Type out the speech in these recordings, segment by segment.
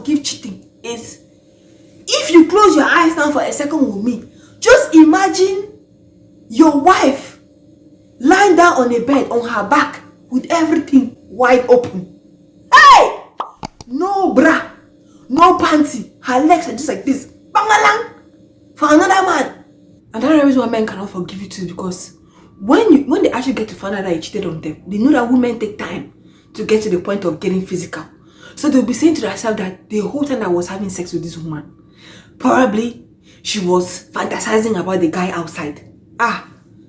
forgive cheating is, if you close your eyes now for a second with me, just imagine your wife lying down on a bed on her back with everything wide open. Hey! No bra, no panty. Her legs are just like this. Bangalang! For another man. And that's the reason why men cannot forgive you too, because when they actually get to find out that you cheated on them, they know that women take time to get to the point of getting physical. So they'll be saying to themselves that the whole time I was having sex with this woman, probably she was fantasizing about the guy outside.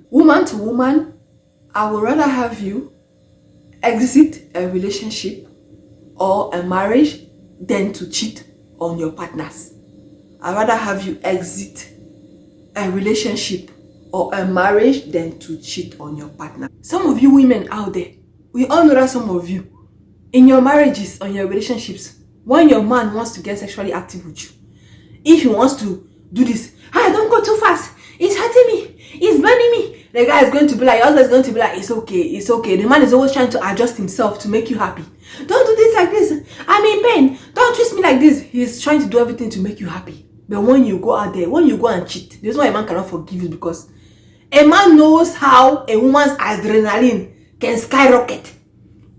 Woman to woman, I would rather have you exit a relationship or a marriage than to cheat on your partners. I'd rather have you exit a relationship or a marriage than to cheat on your partner. Some of you women out there, we all know that some of you, in your marriages or your relationships, when your man wants to get sexually active with you, if he wants to do this, don't go too fast, it's hurting me, it's burning me, the guy is going to be like, your husband is going to be like, it's okay. The man is always trying to adjust himself to make you happy. Don't do this like this, I'm in pain, don't twist me like this. He's trying to do everything to make you happy. But when you go out there, when you go and cheat, this is why a man cannot forgive you, because a man knows how a woman's adrenaline can skyrocket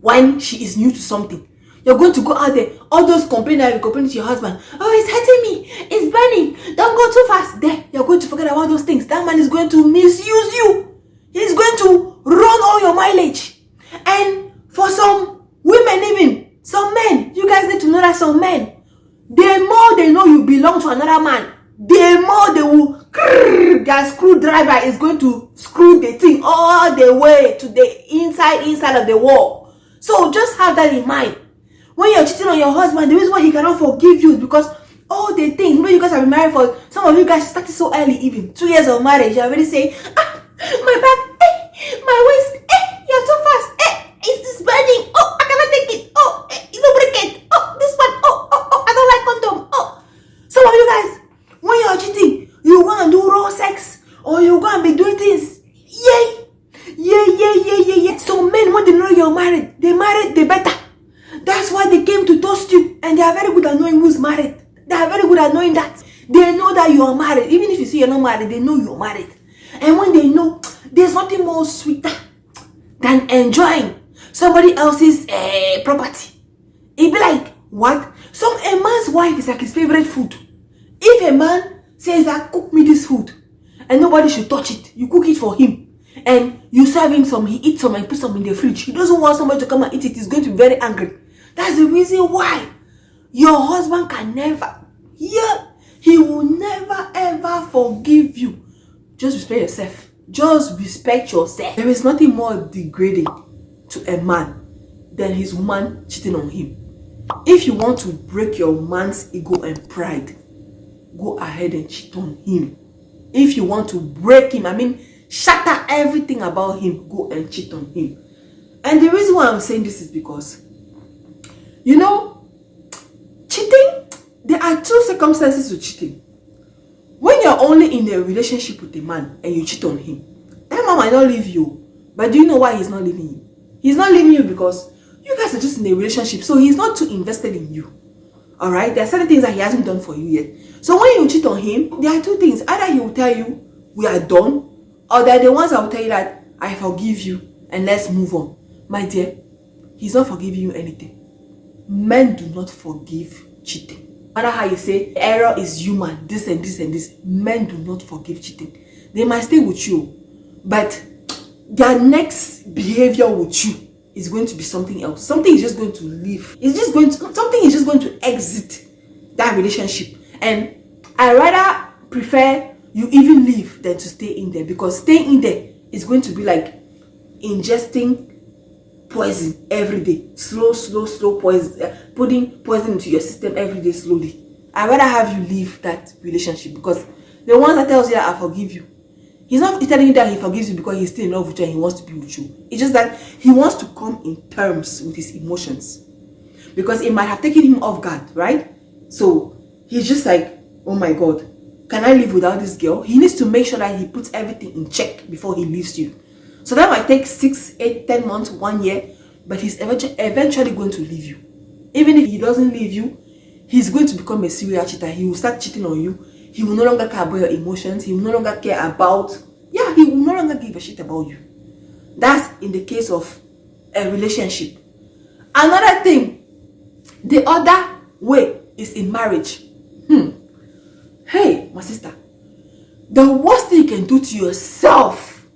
when she is new to something. You're going to go out there, all those complaints that you complain to your husband, it's hurting me, it's burning, don't go too fast. There, you're going to forget about those things. That man is going to misuse you. He's going to run all your mileage. And for some women, even some men, you guys need to know that some men, the more they know you belong to another man, the more they will, their screwdriver is going to screw the thing all the way to the inside of the wall. So just have that in mind. When you're cheating on your husband, the reason why he cannot forgive you is because all the things, you guys have been married for, some of you guys started so early, even 2 years of marriage, you're already saying, my back, my waist, you're too fast, it's burning, I cannot take it, lubricate, this one, I don't like condom, Some of you guys, when you're cheating, you go and do raw sex, or you go and be doing things, yeah. So men, when they know you're married, they better. That's why they came to toast you, and they are very good at knowing who's married. They are very good at knowing that. They know that you are married. Even if you say you're not married, they know you're married. And when they know, there's nothing more sweeter than enjoying somebody else's property. It'd be like, what? A man's wife is like his favorite food. If a man says that, cook me this food, and nobody should touch it, you cook it for him, and you serve him some, he eats some and put some in the fridge. He doesn't want somebody to come and eat it. He's going to be very angry. That's the reason why your husband can never, he will never ever forgive you. Just respect yourself. Just respect yourself. There is nothing more degrading to a man than his woman cheating on him. If you want to break your man's ego and pride, go ahead and cheat on him. If you want to break him, shatter everything about him, go and cheat on him. And the reason why I'm saying this is because, cheating, there are two circumstances to cheating. When you're only in a relationship with a man and you cheat on him, that man might not leave you. But do you know why he's not leaving you? He's not leaving you because you guys are just in a relationship, so he's not too invested in you. Alright? There are certain things that he hasn't done for you yet. So when you cheat on him, there are two things. Either he will tell you, we are done, or they're the ones that will tell you that, I forgive you and let's move on. My dear, he's not forgiving you anything. Men do not forgive cheating. No matter how you say, error is human, this and this and this, men do not forgive cheating. They might stay with you, but their next behavior with you is going to be something else. Something is just going to leave. Something is just going to exit that relationship. And I rather prefer you even leave than to stay in there, because staying in there is going to be like ingesting poison every day. Slow poison, putting poison into your system every day slowly. I rather have you leave that relationship, because the one that tells you that I forgive you, he's not telling you that he forgives you because he's still in love with you and he wants to be with you. It's just that he wants to come in terms with his emotions, because it might have taken him off guard, right? So he's just like, oh my God, can I live without this girl? He needs to make sure that he puts everything in check before he leaves you. So that might take 6, 8, 10 months, 1 year, but he's eventually going to leave you. Even if he doesn't leave you, he's going to become a serial cheater. He will start cheating on you. He will no longer care about your emotions. He will no longer care about, he will no longer give a shit about you. That's in the case of a relationship. Another thing, the other way is in marriage. Hey, my sister, the worst thing you can do to yourself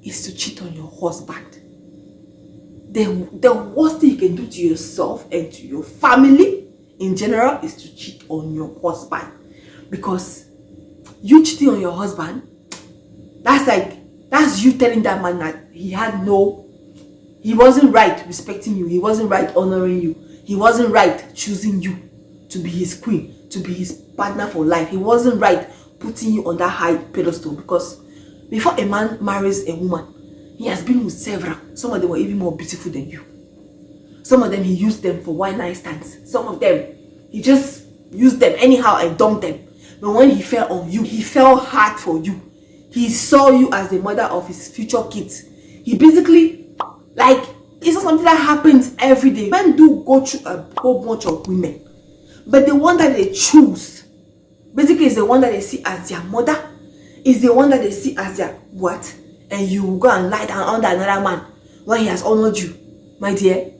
is to cheat on your husband. The worst thing you can do to yourself and to your family in general is to cheat on your husband. Because you cheating on your husband, that's you telling that man that he wasn't right respecting you, he wasn't right honoring you, he wasn't right choosing you to be his queen, to be his partner for life. He wasn't right putting you on that high pedestal. Because before a man marries a woman, he has been with several. Some of them were even more beautiful than you. Some of them he used them for one night stands. Some of them he just used them anyhow and dumped them. But when he fell on you, he fell hard for you. He saw you as the mother of his future kids. He basically, it's not something that happens every day. Men do go through a whole bunch of women, but the one that they choose basically is the one that they see as their mother, is the one that they see as their what? And you will go and lie down under another man when he has honored you, my dear.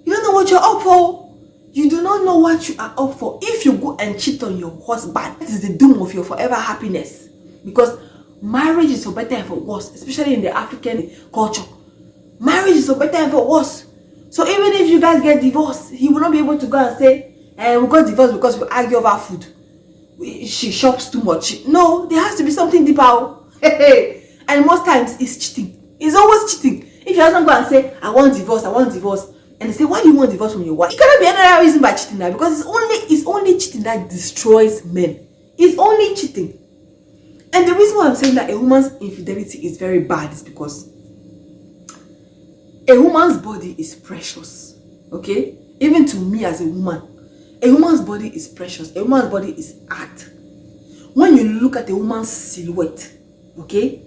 You don't know what you're up for. You do not know what you are up for. If you go and cheat on your husband, that is the doom of your forever happiness. Because marriage is for better and for worse, especially in the African culture. Marriage is for better and for worse. So even if you guys get divorced, he will not be able to go and say, we got divorced because we argue over food. She shops too much. No, there has to be something deeper. And most times it's cheating. It's always cheating. If your husband go and say, I want divorce, and they say, why do you want divorce from your wife? It cannot be another reason by cheating now, because it's only cheating that destroys men. It's only cheating. And the reason why I'm saying that a woman's infidelity is very bad is because a woman's body is precious. Okay? Even to me as a woman, a woman's body is precious. A woman's body is art. When you look at a woman's silhouette, okay,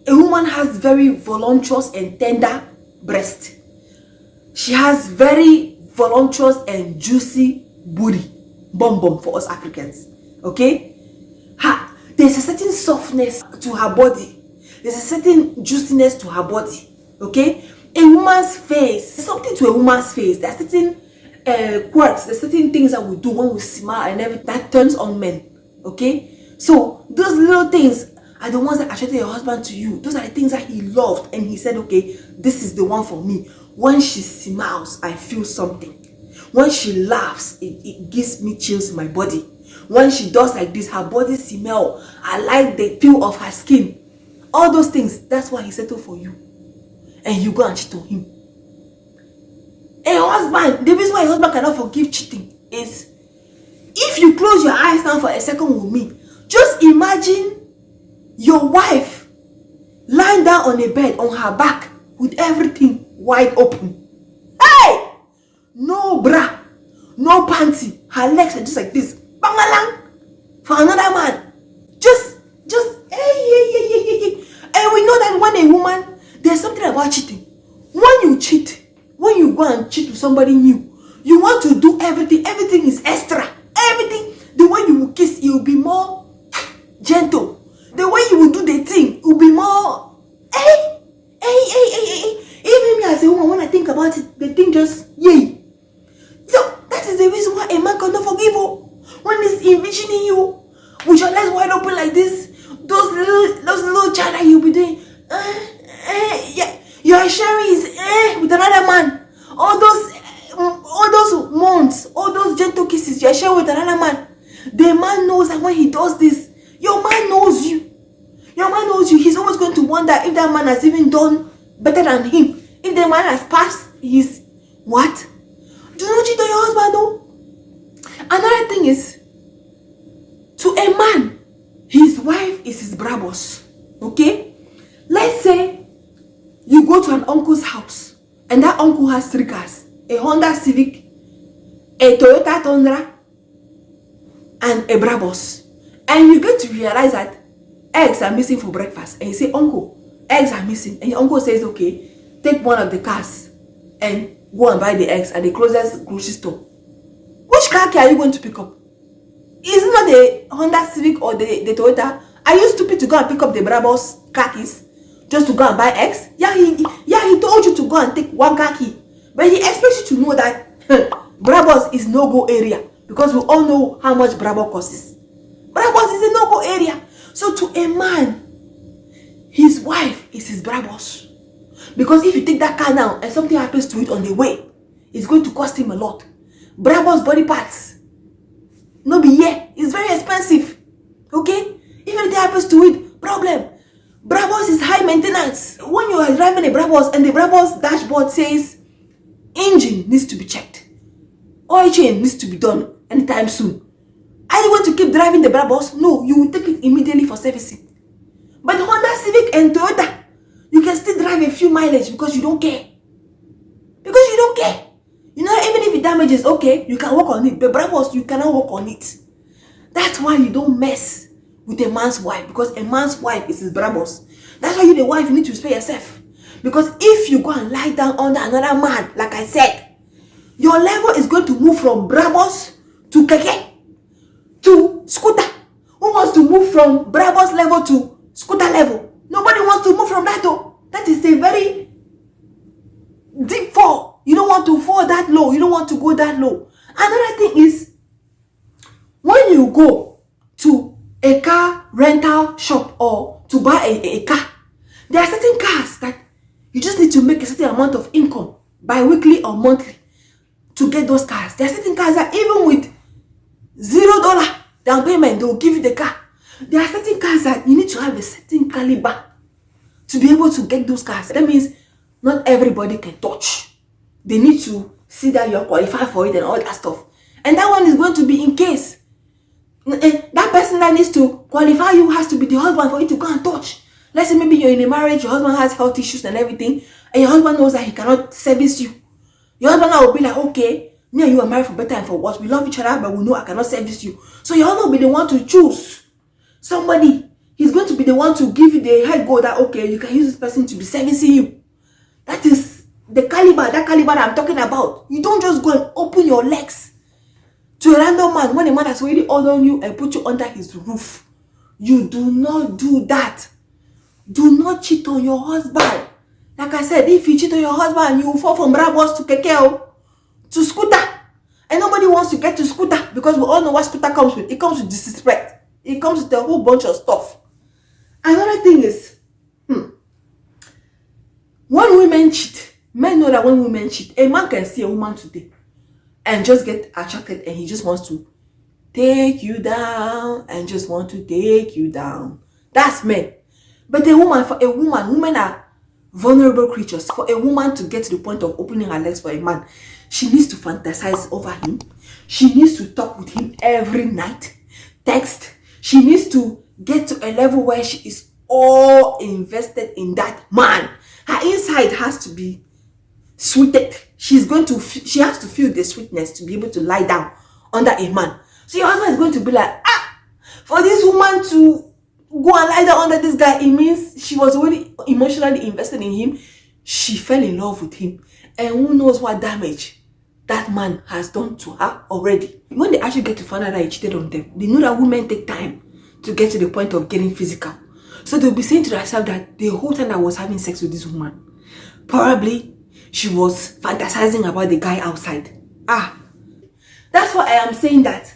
a woman has very voluptuous and tender breast. She has very voluptuous and juicy booty, bum for us Africans. Okay, there's a certain softness to her body. There's a certain juiciness to her body. Okay, a woman's face, there's something to a woman's face. There's certain quirks, there's certain things that we do when we smile and everything that turns on men. Okay, so those little things are the ones that attracted your husband to you. Those are the things that he loved, and he said, okay, this is the one for me. When she smiles, I feel something. When she laughs, it gives me chills in my body. When she does like this, her body smell, I like the feel of her skin. All those things, that's why he settled for you. And you go and cheat on him. A husband, the reason why a husband cannot forgive cheating is, if you close your eyes down for a second with me, just imagine your wife lying down on a bed on her back with everything wide open. Hey! No bra, no panty. Her legs are just like this. Bangalang! For another man. Just, hey. And we know that when a woman, there's something about cheating. When you cheat, when you go and cheat with somebody new, you want to do everything. Everything is extra. Everything. The way you will kiss, it will be more gentle. The way you will do the thing, it will be more, hey. Even me as a woman, when I think about it, the thing just, yay. So that is the reason why a man cannot forgive you. When he's envisioning you with your legs wide open like this, those little child that you'll be doing, yeah, you are sharing his with another man. All those months, all those gentle kisses you are sharing with another man. The man knows that when he does this, your man knows you. Your man knows you. He's always going to wonder if that man has even done better than him. If the man has passed his what? Do not cheat on your husband, though. Another thing is, to a man, his wife is his brabos. Okay? Let's say you go to an uncle's house and that uncle has 3 cars: a Honda Civic, a Toyota Tundra, and a brabos. And you get to realize that eggs are missing for breakfast. And you say, uncle, eggs are missing. And your uncle says, okay, take one of the cars and go and buy the eggs at the closest grocery store. Which car key are you going to pick up? Is it not the Honda Civic or the Toyota? Are you stupid to go and pick up the Brabus car keys just to go and buy X? Yeah, he told you to go and take one car key, but he expects you to know that Brabus is no-go area, because we all know how much Brabus costs. Brabus is a no-go area. So to a man, his wife is his Brabus. Because if you take that car now and something happens to it on the way, it's going to cost him a lot. Brabus body parts, no be here, it's very expensive. Okay? If anything happens to it, problem. Brabus is high maintenance. When you are driving a Brabus and the Brabus dashboard says engine needs to be checked, oil change needs to be done anytime soon, are you going to keep driving the Brabus? No, you will take it immediately for servicing. But Honda Civic and Toyota, you can still drive a few mileage because you don't care. Because you don't care. You know, even if it damages, okay, you can work on it. But Brabus, you cannot work on it. That's why you don't mess with a man's wife, because a man's wife is his Brabus. That's why you, the wife, you need to spare yourself. Because if you go and lie down under another man, like I said, your level is going to move from Brabus to Keke to scooter. Who wants to move from Brabus level to scooter level? Nobody wants to move from that though. That is a very deep fall. You don't want to fall that low. You don't want to go that low. Another thing is, when you go to a car rental shop or to buy a car, there are certain cars that you just need to make a certain amount of income bi-weekly or monthly to get those cars. There are certain cars that even with $0 down payment, they will give you the car. There are certain cars that you need to have a certain caliber to be able to get those cars. That means not everybody can touch. They need to see that you're qualified for it and all that stuff. And that one is going to be in case. That person that needs to qualify you has to be the husband for you to go and touch. Let's say maybe you're in a marriage, your husband has health issues and everything, and your husband knows that he cannot service you. Your husband will be like, okay, me and you are married for better and for worse. We love each other, but we know I cannot service you. So your husband will be the one to choose somebody. He's going to be the one to give you the head go that, okay, you can use this person to be servicing you. That is the caliber, that I'm talking about. You don't just go and open your legs to a random man when a man has already ordered you and put you under his roof. You do not do that. Do not cheat on your husband. Like I said, if you cheat on your husband, you will fall from Brabus to Kekeo to scooter. And nobody wants to get to scooter because we all know what scooter comes with. It comes with disrespect. It comes with a whole bunch of stuff. Another thing is, when women cheat, men know that when women cheat, a man can see a woman today and just get attracted and he just wants to take you down and just want to take you down. That's men. But a woman, for a woman, women are vulnerable creatures. For a woman to get to the point of opening her legs for a man, she needs to fantasize over him. She needs to talk with him every night. Text. She needs to get to a level where she is all invested in that man. Her inside has to be sweeted. She has to feel the sweetness to be able to lie down under a man. So your husband is going to be like, for this woman to go and lie down under this guy, it means she was already emotionally invested in him. She fell in love with him. And who knows what damage that man has done to her already. When they actually get to find out that he cheated on them, they know that women take time to get to the point of getting physical. So they'll be saying to themselves that the whole time I was having sex with this woman, probably she was fantasizing about the guy outside. That's why I am saying that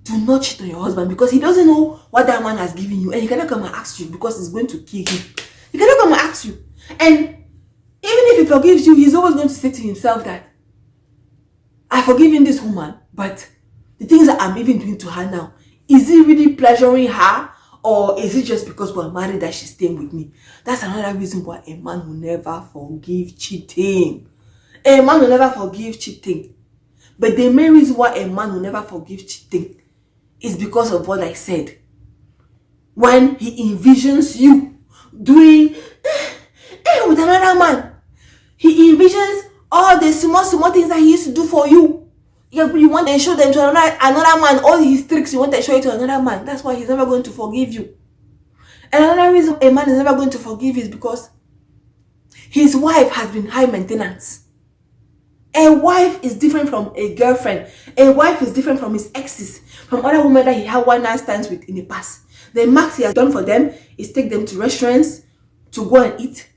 do not cheat on your husband, because he doesn't know what that man has given you, and he cannot come and ask you because it's going to kill him. He cannot come and ask you. And even if he forgives you, he's always going to say to himself that I've forgiven this woman, but the things that I'm even doing to her now, is it really pleasuring her, or is it just because we're married that she's staying with me? That's another reason why a man will never forgive cheating. A man will never forgive cheating. But the main reason why a man will never forgive cheating is because of what I said. When he envisions you doing with another man, he envisions all the small things that he used to do for you. You want to show them to another man, all his tricks you want to show it to another man. That's why he's never going to forgive you. And another reason a man is never going to forgive is because his wife has been high maintenance. A wife is different from a girlfriend. A wife is different from his exes, from other women that he had one night stands with in the past. The max he has done for them is take them to restaurants to go and eat,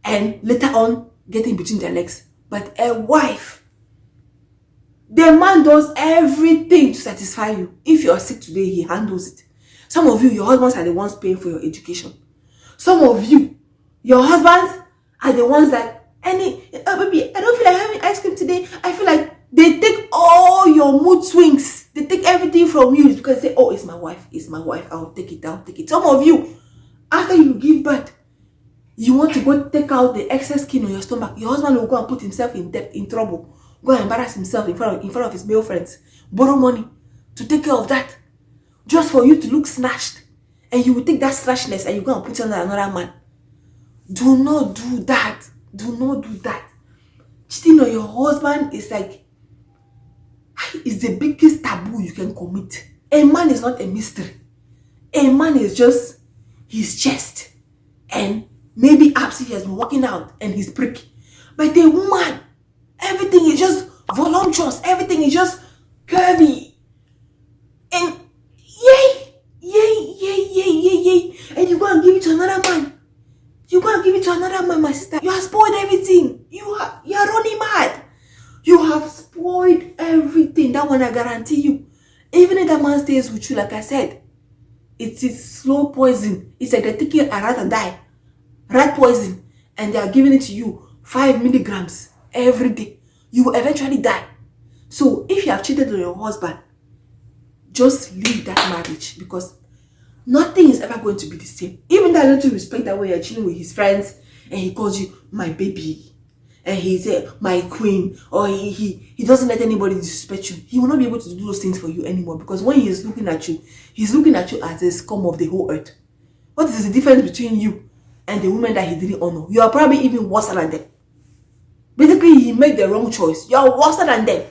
and later on get in between their legs. But a wife, the man does everything to satisfy you. If you're sick today, he handles it. Some of you, your husbands are the ones paying for your education. Some of you, your husbands are the ones that, baby, I don't feel like having ice cream today. I feel like they take all your mood swings. They take everything from you because they say, oh, it's my wife, I'll take it. Some of you, after you give birth, you want to go take out the excess skin on your stomach. Your husband will go and put himself in debt, in trouble. Go and embarrass himself in front of his male friends. Borrow money to take care of that. Just for you to look snatched. And you will take that snatchness and you go and put it on another man. Do not do that. Do not do that. Cheating on your husband is like, it's the biggest taboo you can commit. A man is not a mystery. A man is just his chest and maybe abs if he has been working out and his prick. But a woman, everything is just voluptuous. Everything is just curvy. And yay. And you go and give it to another man. You go and give it to another man, my sister. You have spoiled everything. You are running mad. You have spoiled everything. That one I guarantee you. Even if that man stays with you, like I said, it is slow poison. It's like they're taking a rat and die. Rat poison. And they are giving it to you 5 milligrams every day. You will eventually die. So if you have cheated on your husband, just leave that marriage, because nothing is ever going to be the same. Even that little respect that way you're chilling with his friends and he calls you my baby and he's my queen, or he doesn't let anybody disrespect you, he will not be able to do those things for you anymore, because when he is looking at you, he's looking at you as the scum of the whole earth. What is the difference between you and the woman that he didn't honor? You are probably even worse than them. Basically, he made the wrong choice. You are worse than them.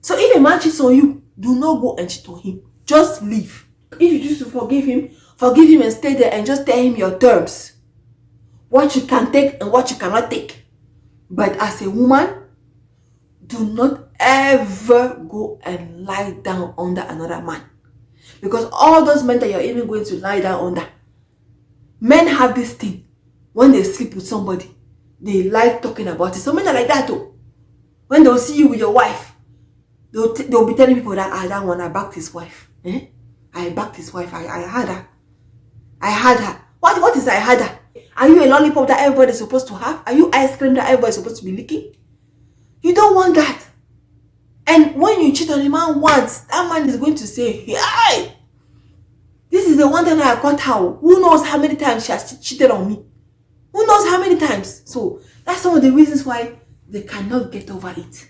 So if a man cheats on you, do not go and cheat on him. Just leave. If you choose to forgive him and stay there and just tell him your terms. What you can take and what you cannot take. But as a woman, do not ever go and lie down under another man. Because all those men that you're even going to lie down under, men have this thing. When they sleep with somebody, they like talking about it. Some men are like that too. When they'll see you with your wife, they'll be telling people that that one, I backed his wife. I backed his wife. I had her. I had her. What is I had her? Are you a lollipop that everybody's supposed to have? Are you ice cream that everybody's supposed to be licking? You don't want that. And when you cheat on a man once, that man is going to say, hey, this is the one time I caught her. Who knows how many times she has cheated on me? Who knows how many times? So that's some of the reasons why they cannot get over it.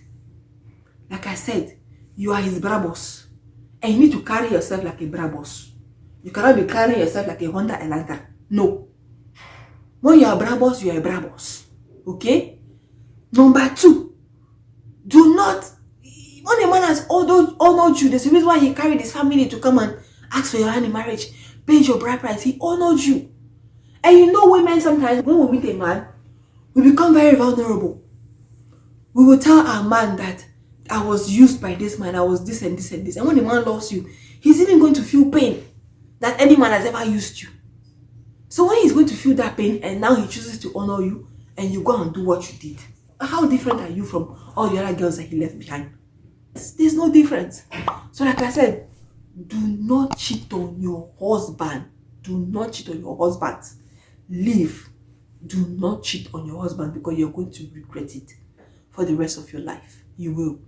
Like I said, you are his brabos. And you need to carry yourself like a brabos. You cannot be carrying yourself like a Honda Elantra. No. When you are brabos, you are a brabos. Okay? Number 2, do not, when a man has honored you, there's a reason why he carried his family to come and ask for your hand in marriage, paid your bride price, he honored you. And you know, women sometimes, when we meet a man, we become very vulnerable. We will tell our man that I was used by this man, I was this and this and this. And when the man loves you, he's even going to feel pain that any man has ever used you. So when he's going to feel that pain and now he chooses to honor you and you go and do what you did, how different are you from all the other girls that he left behind? There's no difference. So like I said, do not cheat on your husband. Do not cheat on your husband. Leave. Do not cheat on your husband, because you're going to regret it for the rest of your life. You will.